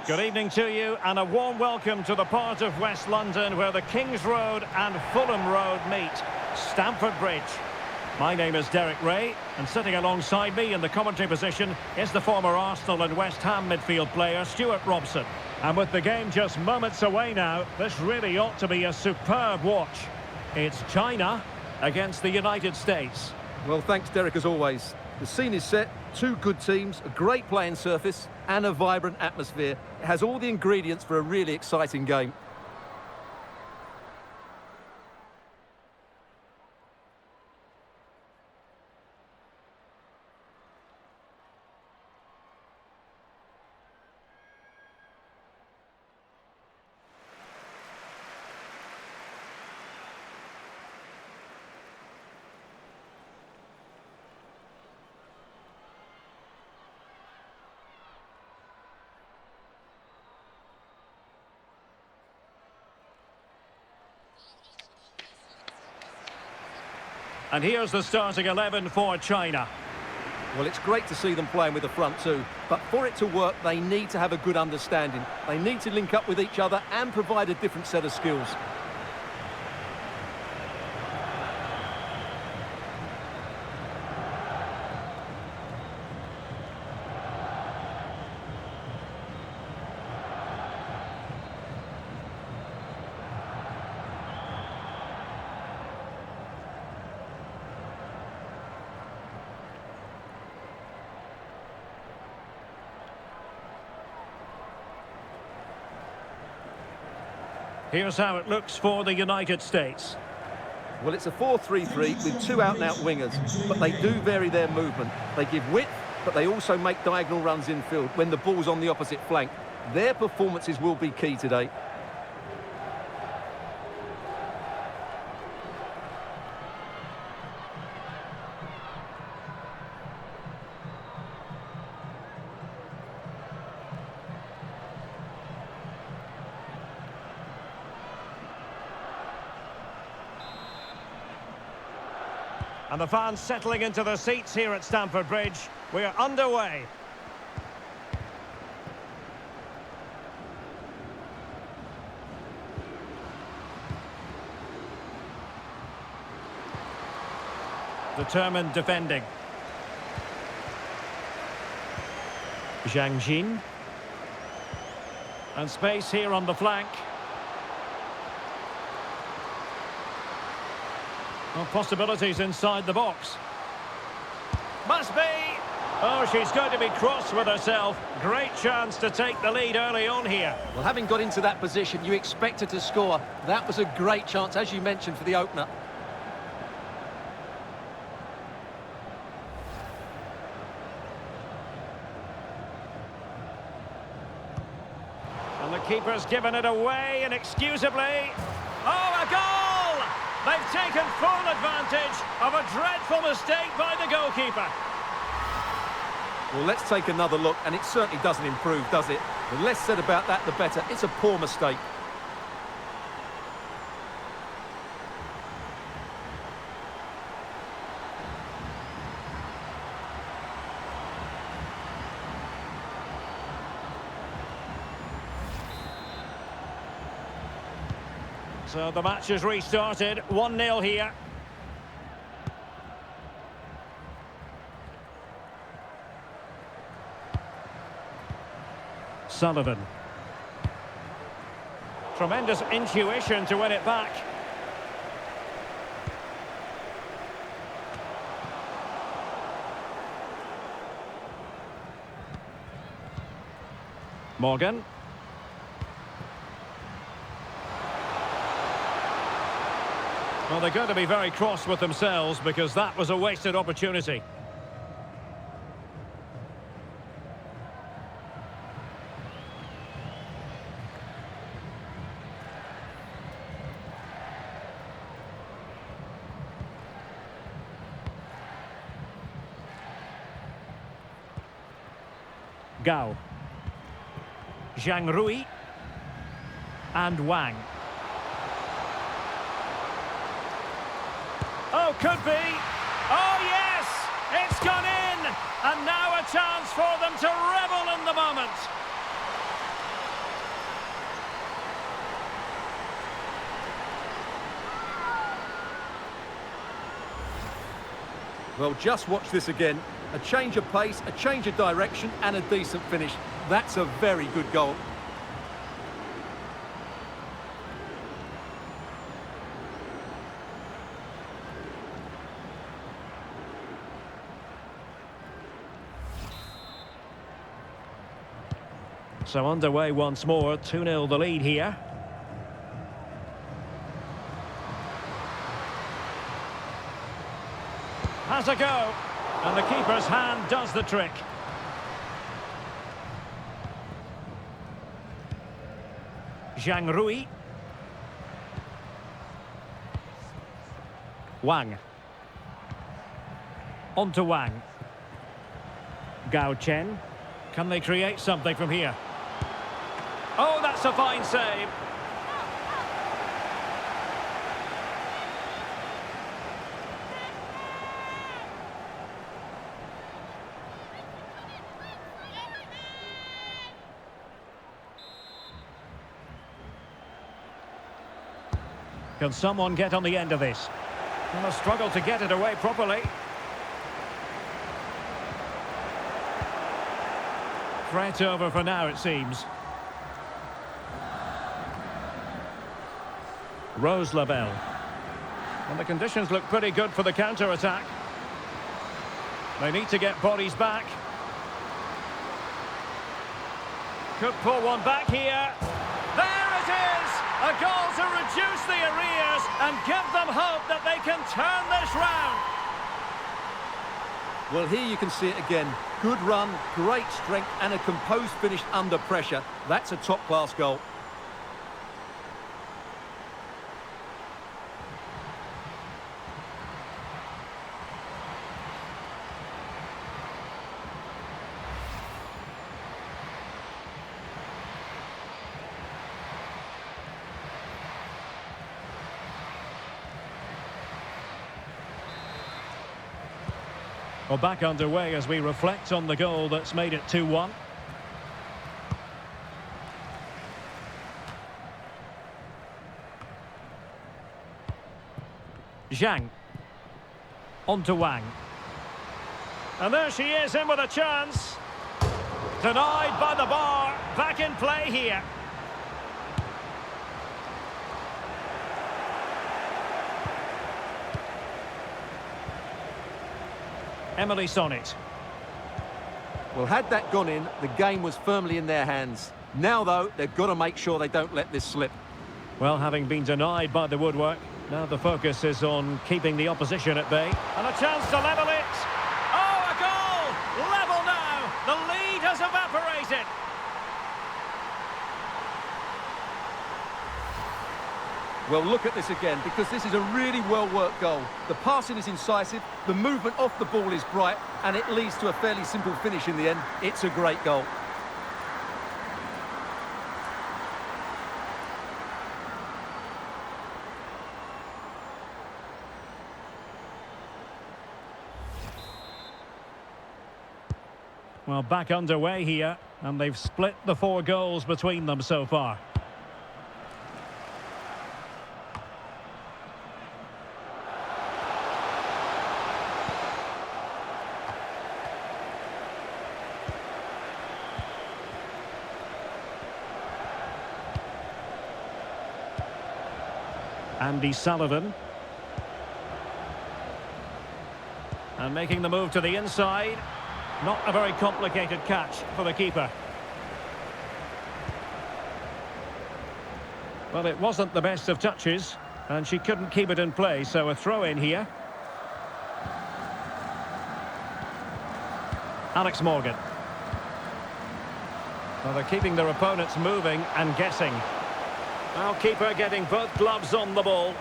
Good evening to you and a warm welcome to the part of West London where the King's Road and Fulham Road meet, Stamford Bridge. My name is Derek Ray, and sitting alongside me in the commentary position is the former Arsenal and West Ham midfield player Stuart Robson. And with the game just moments away now, this really ought to be a superb watch. It's China against the United States. Well, thanks, Derek, as always. The scene is set, two good teams, a great playing surface and a vibrant atmosphere. It has all the ingredients for a really exciting game. And here's the starting 11 for China. Well, it's great to see them playing with the front two, but for it to work, they need to have a good understanding. They need to link up with each other and provide a different set of skills. Here's how it looks for the United States. Well, it's a 4-3-3 with two out-and-out wingers, but they do vary their movement. They give width, but they also make diagonal runs infield when the ball's on the opposite flank. Their performances will be key today. And the fans settling into their seats here at Stamford Bridge. We are underway. Determined defending. Zhang Jin. And space here on the flank. Well, possibilities inside the box. Must be! Oh, she's going to be cross with herself. Great chance to take the lead early on here. Well, having got into that position, you expected to score. That was a great chance, as you mentioned, for the opener. And the keeper's given it away inexcusably. Oh, a goal! They've taken full advantage of a dreadful mistake by the goalkeeper. Well, let's take another look, and it certainly doesn't improve, does it? The less said about that, the better. It's a poor mistake. So the match has restarted, 1-0 here. Sullivan. Tremendous intuition to win it back. Morgan. Well, they're going to be very cross with themselves because that was a wasted opportunity. Gao. Zhang Rui. And Wang. Oh, could be. Oh, yes! It's gone in! And now a chance for them to revel in the moment. Well, just watch this again. A change of pace, a change of direction, and a decent finish. That's a very good goal. So underway once more, 2-0 the lead here. Has a go, and the keeper's hand does the trick. Zhang Rui. Wang. On to Wang. Gao Chen. Can they create something from here? Oh, that's a fine save. Can someone get on the end of this? Well, a struggle to get it away properly. Threat over for now, it seems. Rose Lavelle. And the conditions look pretty good for the counter-attack. They need to get bodies back. Could pull one back here. There it is! A goal to reduce the arrears and give them hope that they can turn this round. Well, here you can see it again. Good run, great strength, and a composed finish under pressure. That's a top-class goal. Well, back underway as we reflect on the goal that's made it 2-1. Zhang. On to Wang. And there she is, in with a chance. Denied by the bar. Back in play here. Emily Sonnet. Well, had that gone in, the game was firmly in their hands. Now, though, they've got to make sure they don't let this slip. Well, having been denied by the woodwork, now the focus is on keeping the opposition at bay. And a chance to level it. Oh, a goal! Level now! The lead has evaporated. Well, look at this again, because this is a really well-worked goal. The passing is incisive, the movement off the ball is bright, and it leads to a fairly simple finish in the end. It's a great goal. Well, back underway here, and they've split the 4 goals between them so far. Andy Sullivan. And making the move to the inside. Not a very complicated catch for the keeper. Well, it wasn't the best of touches, and she couldn't keep it in play, so a throw in here. Alex Morgan. Well, they're keeping their opponents moving and guessing. Well, keeper getting both gloves on the ball.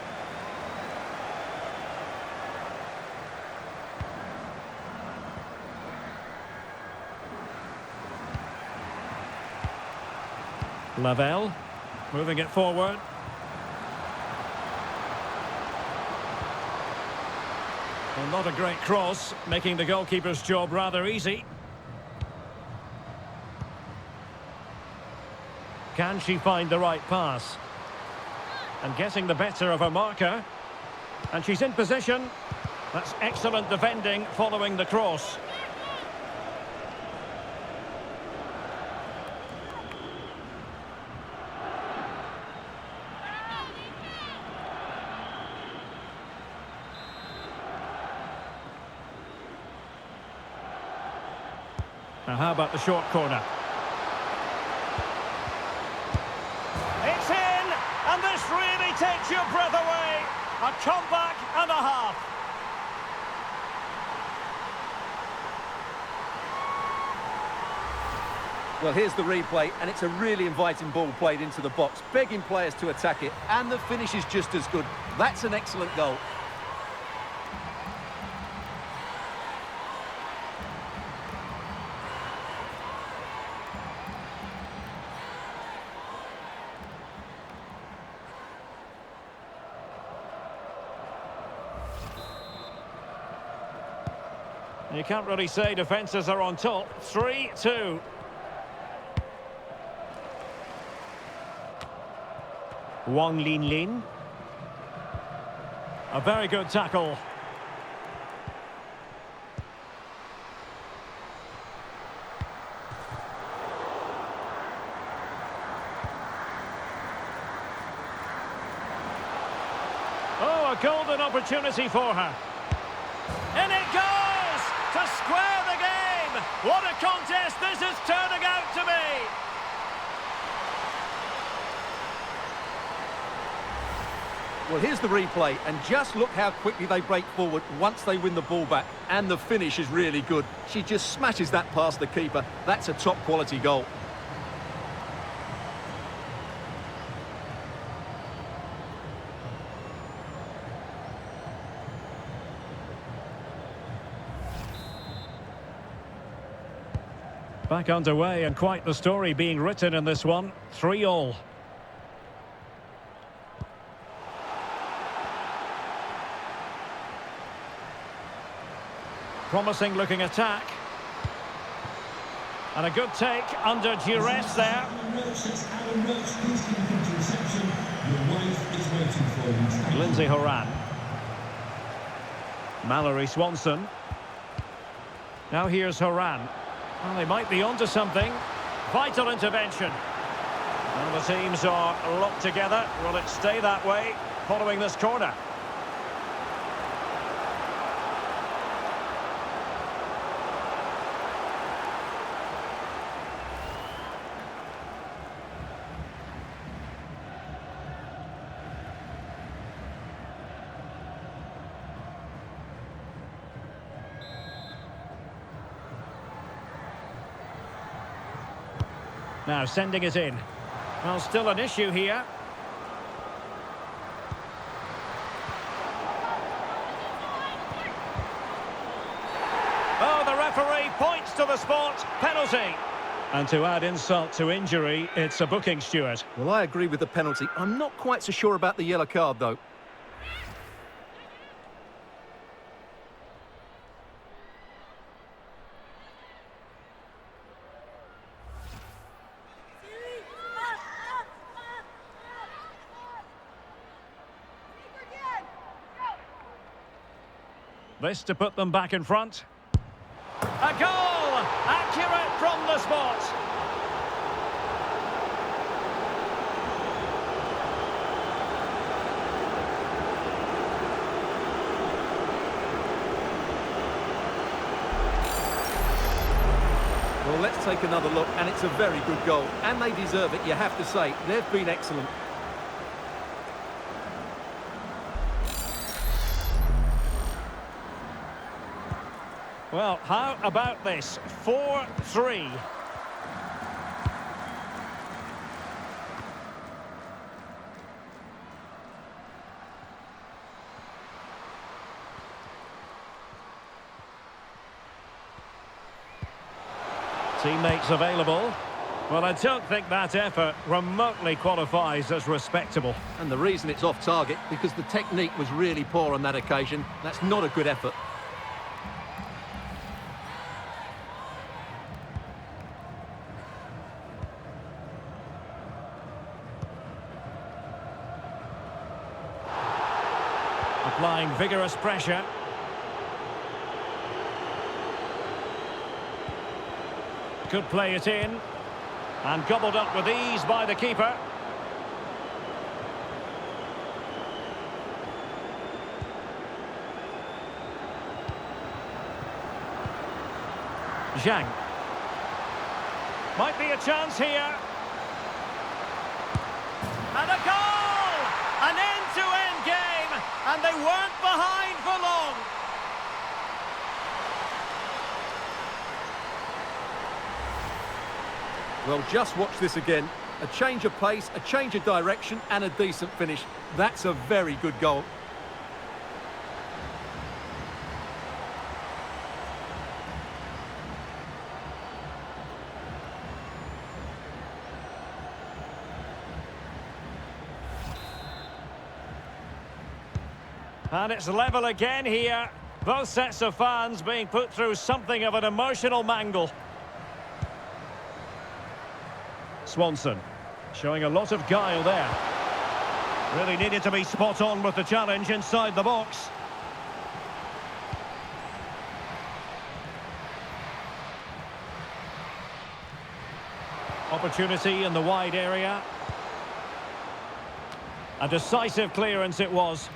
Lavelle, moving it forward. Well, not a great cross, making the goalkeeper's job rather easy. Can she find the right pass? And getting the better of her marker. And she's in position. That's excellent defending following the cross. Now how about the short corner? It's in! And this really takes your breath away. A comeback and a half. Well, here's the replay, and it's a really inviting ball played into the box, begging players to attack it, and the finish is just as good. That's an excellent goal. You can't really say defences are on top. 3-2. Wang Lin Lin. A very good tackle. Oh, a golden opportunity for her. And it goes to square the game. What a contest this is turning out to be. Well, here's the replay, and just look how quickly they break forward once they win the ball back, and the finish is really good. She just smashes that past the keeper. That's a top-quality goal. Back underway, and quite the story being written in this one. 3-3. Promising looking attack. And a good take under duress there. Lindsay Horan. Mallory Swanson. Now here's Horan. Well, they might be onto something. Vital intervention. Well, the teams are locked together. Will it stay that way following this corner? Now sending it in. Well, still an issue here. Oh, the referee points to the spot. Penalty. And to add insult to injury, it's a booking, Stuart. Well, I agree with the penalty. I'm not quite so sure about the yellow card, though. This to put them back in front. A goal! Accurate from the spot. Well, let's take another look, and it's a very good goal. And they deserve it, you have to say. They've been excellent. Well, how about this? 4-3. Teammates available. Well, I don't think that effort remotely qualifies as respectable. And the reason it's off target, because the technique was really poor on that occasion. That's not a good effort. Applying vigorous pressure. Could play it in. And gobbled up with ease by the keeper. Zhang. Might be a chance here. And a goal! An end-to-end game, and they weren't behind for long. Well, just watch this again. A change of pace, a change of direction, and a decent finish. That's a very good goal. And it's level again here. Both sets of fans being put through something of an emotional mangle. Swanson showing a lot of guile there. Really needed to be spot on with the challenge inside the box. Opportunity in the wide area. A decisive clearance it was.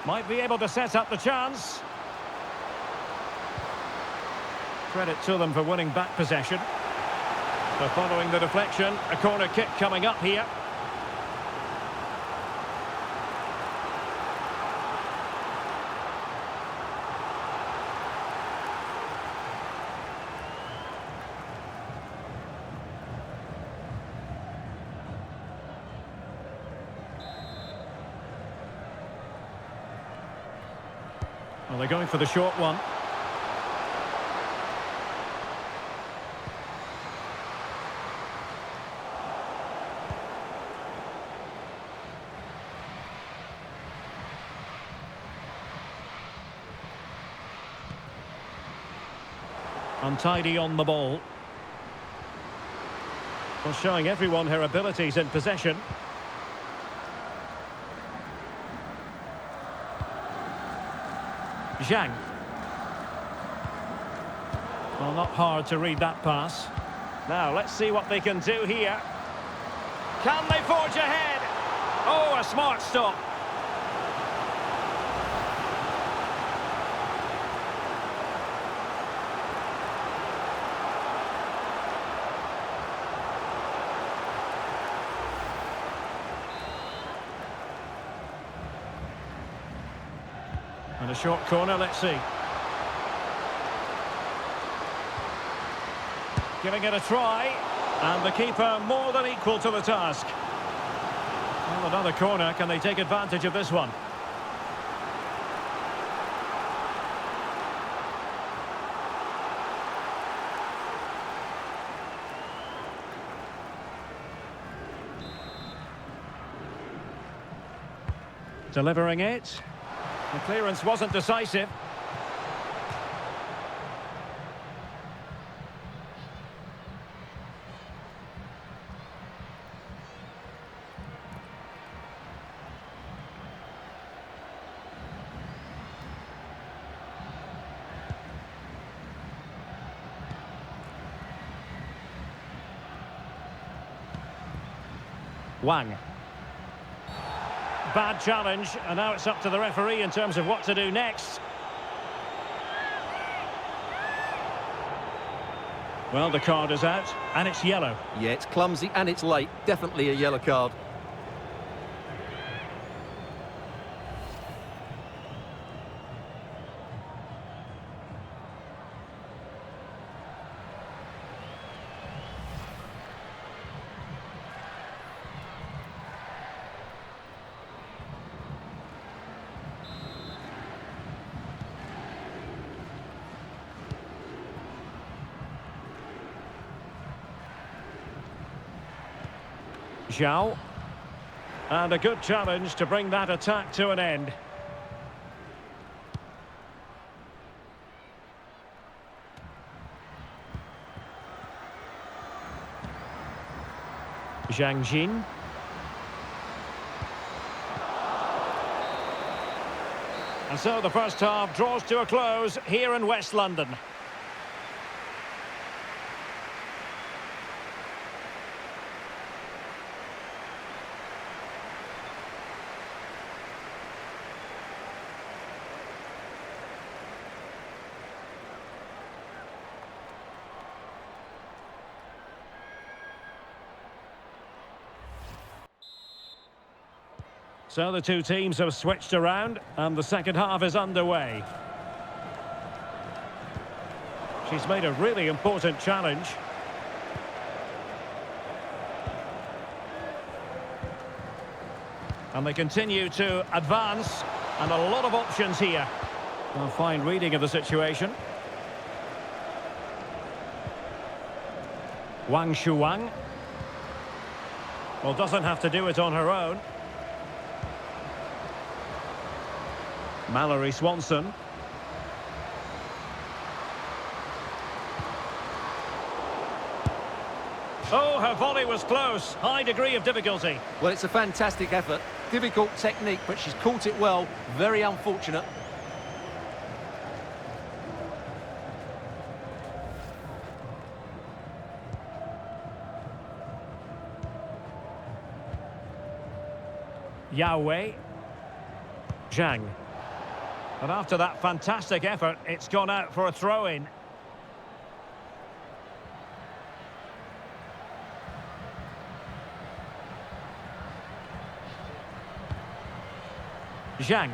Might be able to set up the chance. Credit to them for winning back possession. So following the deflection, a corner kick coming up here. Well, they're going for the short one. Untidy on the ball. Well, showing everyone her abilities in possession. Zhang. Well, not hard to read that pass. Now, let's see what they can do here. Can they forge ahead? Oh, a smart stop. And a short corner, let's see. Giving it a try, and the keeper more than equal to the task. Well, another corner, can they take advantage of this one? Delivering it. The clearance wasn't decisive. Wang. Bad challenge, and now it's up to the referee in terms of what to do next. Well, the card is out, and it's yellow. Yeah, it's clumsy and it's late. Definitely a yellow card. Zhao. And a good challenge to bring that attack to an end. Zhang Jin. And so the first half draws to a close here in West London. So the two teams have switched around and the second half is underway. She's made a really important challenge. And they continue to advance, and a lot of options here. A fine reading of the situation. Wang Shuang. Well, doesn't have to do it on her own. Mallory Swanson. Oh, her volley was close. High degree of difficulty. Well, it's a fantastic effort. Difficult technique, but she's caught it well. Very unfortunate. Yao Zhang. And after that fantastic effort, it's gone out for a throw-in. Zhang.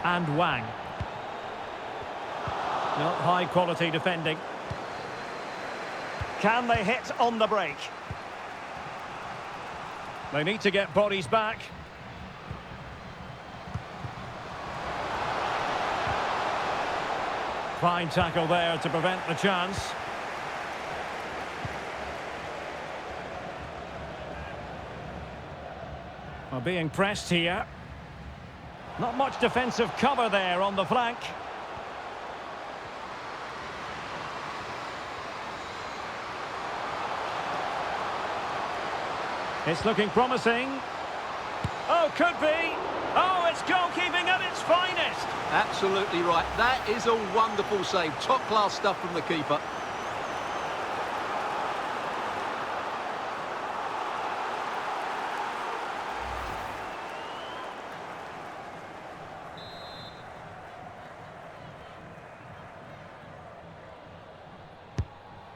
And Wang. Not high quality defending. Can they hit on the break? They need to get bodies back. Fine tackle there to prevent the chance. Well, being pressed here. Not much defensive cover there on the flank. It's looking promising. Oh, could be. Oh, it's goalkeeping at its finest. Absolutely right. That is a wonderful save. Top-class stuff from the keeper.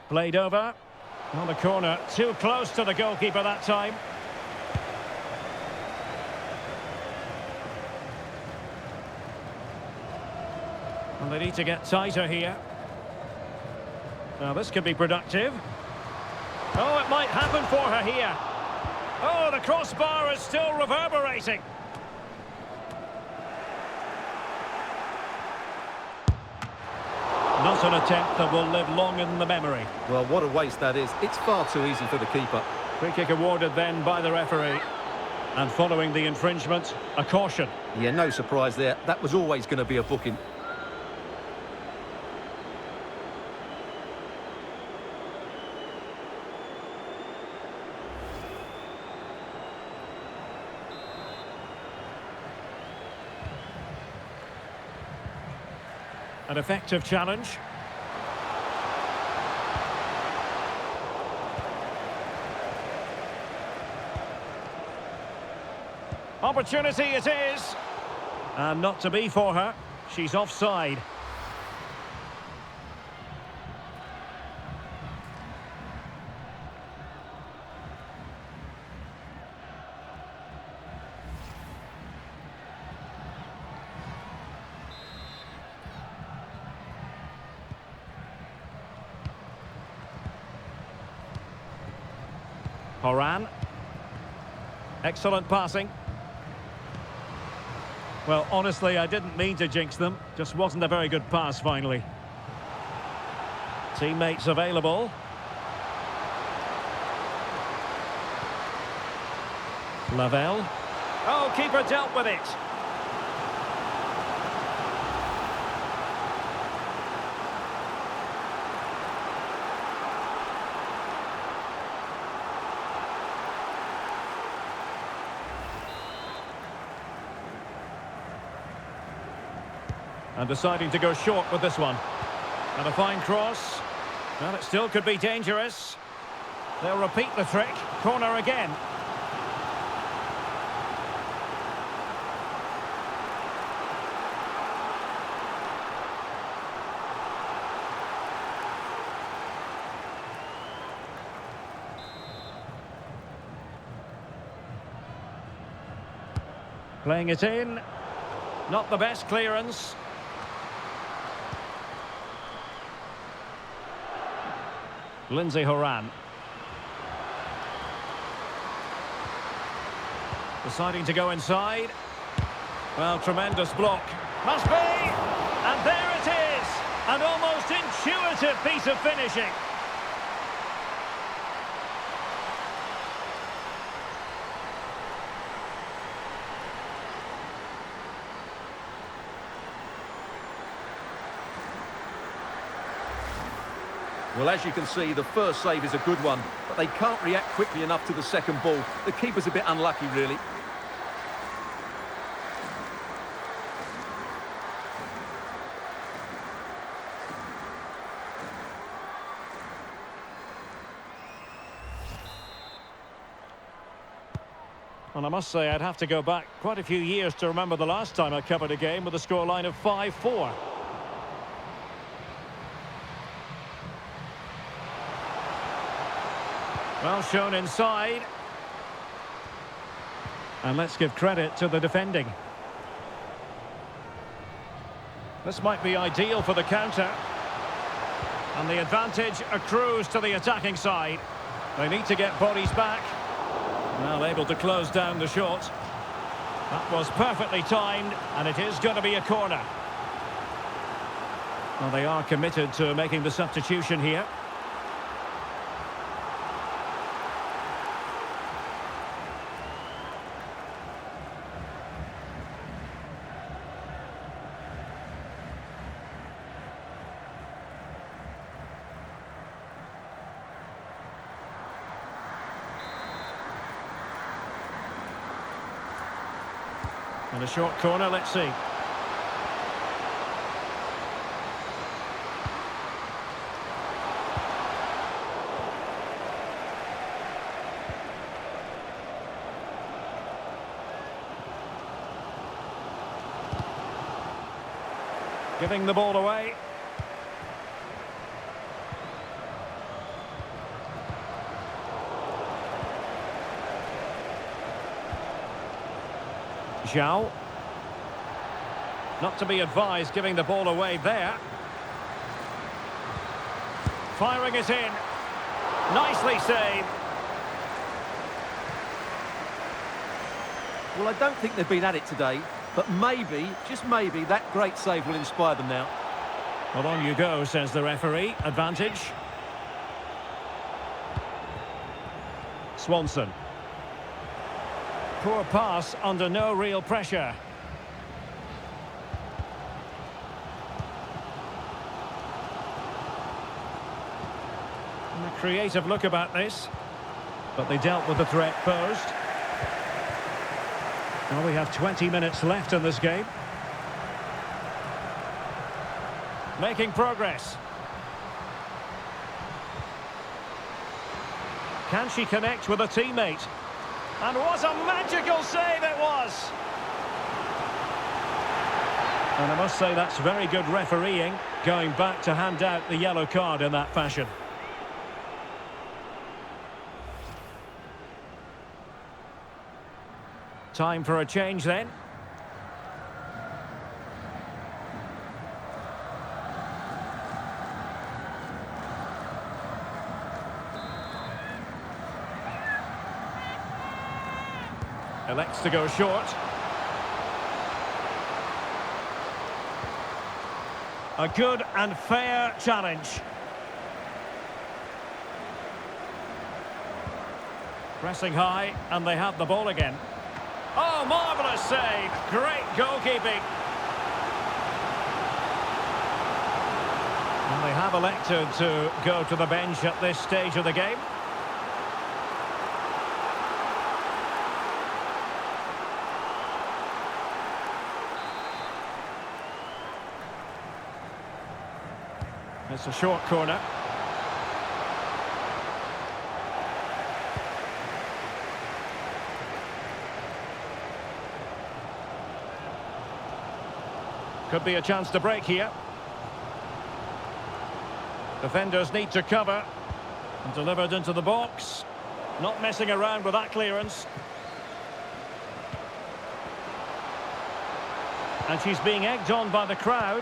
Played over. On the corner. Too close to the goalkeeper that time. And they need to get tighter here. Now this could be productive. Oh, it might happen for her here. Oh, the crossbar is still reverberating. Not an attempt that will live long in the memory. Well, what a waste that is. It's far too easy for the keeper. Free kick awarded then by the referee. And following the infringement, a caution. Yeah, no surprise there. That was always going to be a booking. An effective challenge. Opportunity it is. And not to be for her. She's offside. Horan. Excellent passing. Well, honestly, I didn't mean to jinx them. Just wasn't a very good pass, finally. Teammates available. Lavelle. Oh, keeper dealt with it. And deciding to go short with this one. And a fine cross. Well, it still could be dangerous. They'll repeat the trick. Corner again. Playing it in. Not the best clearance. Lindsay Horan. Deciding to go inside. Well, tremendous block. Must be! And there it is! An almost intuitive piece of finishing. Well, as you can see, the first save is a good one, but they can't react quickly enough to the second ball. The keeper's a bit unlucky, really. And I must say, I'd have to go back quite a few years to remember the last time I covered a game with a scoreline of 5-4. Well shown inside. And let's give credit to the defending. This might be ideal for the counter. And the advantage accrues to the attacking side. They need to get bodies back. Well, able to close down the shot. That was perfectly timed, and it is going to be a corner. Well, they are committed to making the substitution here. And a short corner, let's see. Giving the ball away. Zhao. Not to be advised giving the ball away there. Firing it in. Nicely saved. Well, I don't think they've been at it today, but maybe, just maybe, that great save will inspire them now. Well, on you go, says the referee. Advantage. Swanson. Poor pass under no real pressure. And a creative look about this. But they dealt with the threat posed. Well, we have 20 minutes left in this game. Making progress. Can she connect with a teammate? And what a magical save it was! And I must say that's very good refereeing, going back to hand out the yellow card in that fashion. Time for a change then. Elects to go short. A good and fair challenge. Pressing high, and they have the ball again. Oh, marvellous save. Great goalkeeping. And they have elected to go to the bench at this stage of the game. It's a short corner. Could be a chance to break here. Defenders need to cover. And delivered into the box. Not messing around with that clearance. And she's being egged on by the crowd.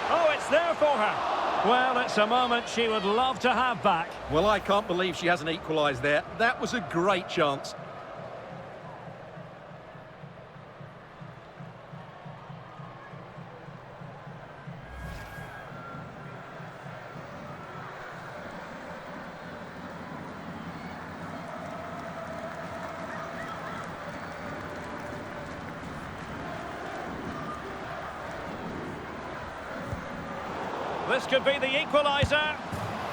Oh, it's there for her. Well, it's a moment she would love to have back. Well, I can't believe she hasn't equalised there. That was a great chance. This could be the equaliser,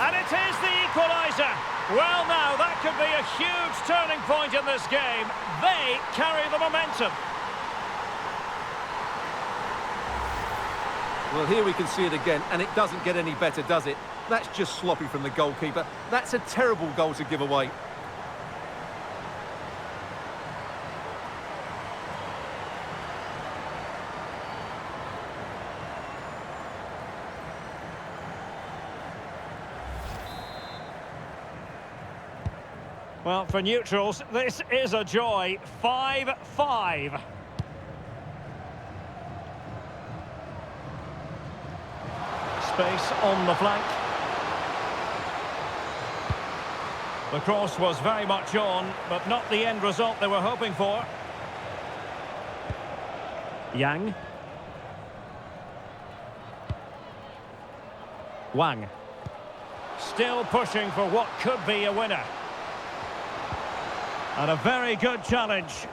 and it is the equaliser. Well, now, that could be a huge turning point in this game. They carry the momentum. Well, here we can see it again, and it doesn't get any better, does it? That's just sloppy from the goalkeeper. That's a terrible goal to give away. Well, for neutrals, this is a joy. 5-5. Space on the flank. The cross was very much on, but not the end result they were hoping for. Yang. Wang. Still pushing for what could be a winner. And a very good challenge.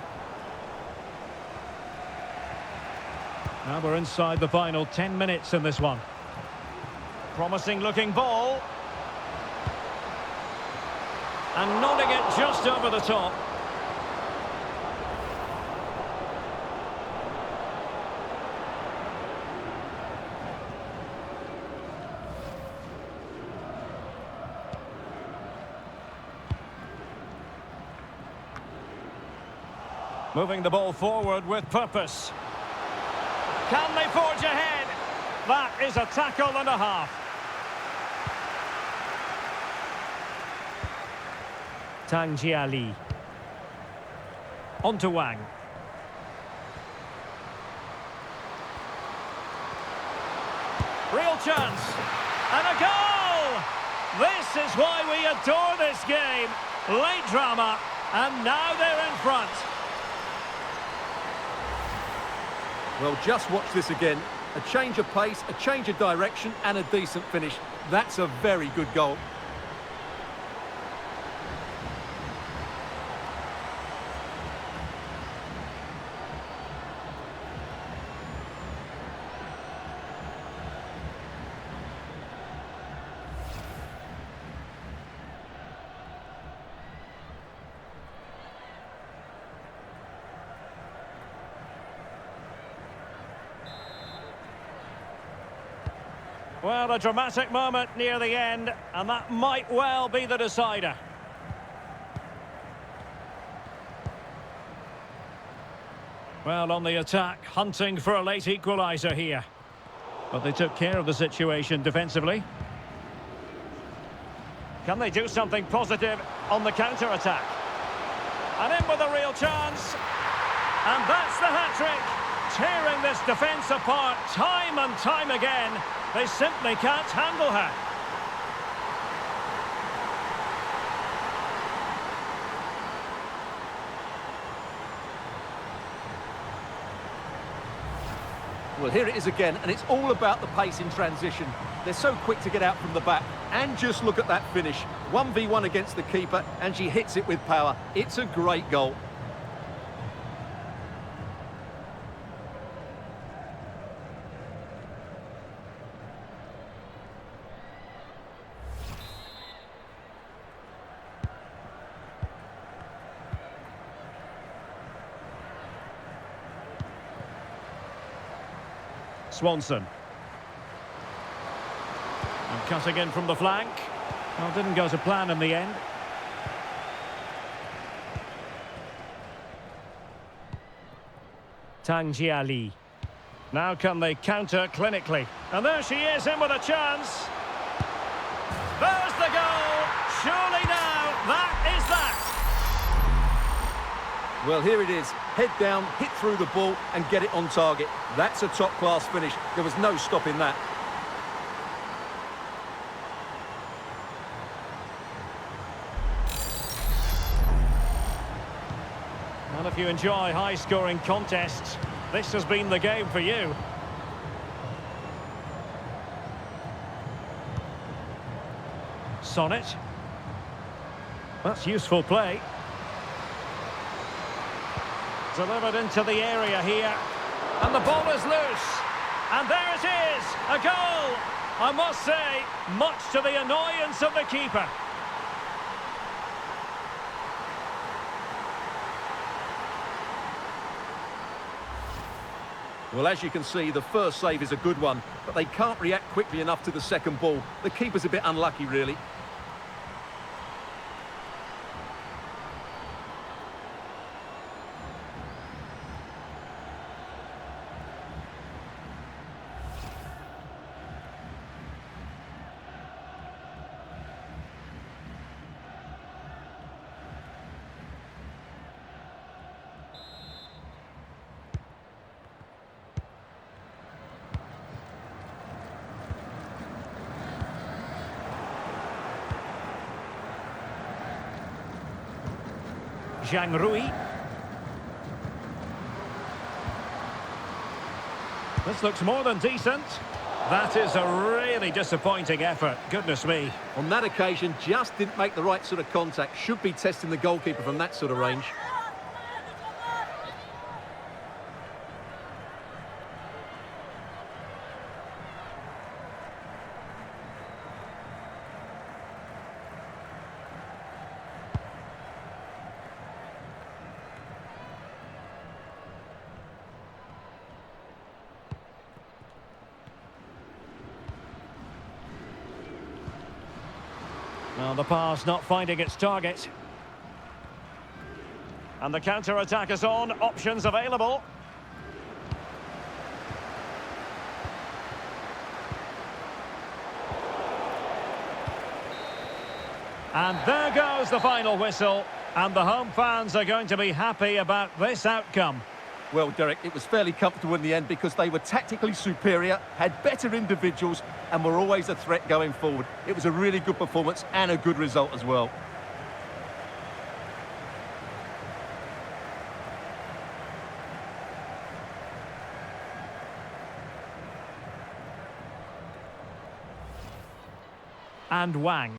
Now we're inside the final 10 minutes in this one. Promising looking ball. And nodding it just over the top. Moving the ball forward with purpose. Can they forge ahead? That is a tackle and a half. Tang Jiali. On to Wang. Real chance. And a goal! This is why we adore this game. Late drama, and now they're in front. Well, just watch this again. A change of pace, a change of direction, and a decent finish. That's a very good goal. Well, a dramatic moment near the end, and that might well be the decider. Well, on the attack, hunting for a late equaliser here. But they took care of the situation defensively. Can they do something positive on the counter-attack? And in with a real chance. And that's the hat-trick. Tearing this defence apart time and time again. They simply can't handle her. Well, here it is again, and it's all about the pace in transition. They're so quick to get out from the back. And just look at that finish. 1v1 against the keeper, and she hits it with power. It's a great goal. Swanson. And cutting in from the flank. Well, didn't go to plan in the end. Tang Jiali. Now can they counter clinically? And there she is, in with a chance. There's the goal. Surely now, that is that. Well, here it is. Head down, hit through the ball and get it on target. That's a top-class finish. There was no stopping that. And if you enjoy high-scoring contests, this has been the game for you. Sonnet. That's useful play. Delivered into the area here. And the ball is loose. And there it is, a goal. I must say, much to the annoyance of the keeper. Well, as you can see, the first save is a good one, but they can't react quickly enough to the second ball. The keeper's a bit unlucky, really. Zhang Rui. This looks more than decent. That is a really disappointing effort. Goodness me. On that occasion, just didn't make the right sort of contact. Should be testing the goalkeeper from that sort of range. Well, the pass not finding its target. And the counter-attack is on. Options available. And there goes the final whistle. And the home fans are going to be happy about this outcome. Well, Derek, it was fairly comfortable in the end because they were tactically superior, had better individuals, and were always a threat going forward. It was a really good performance and a good result as well. And Wang.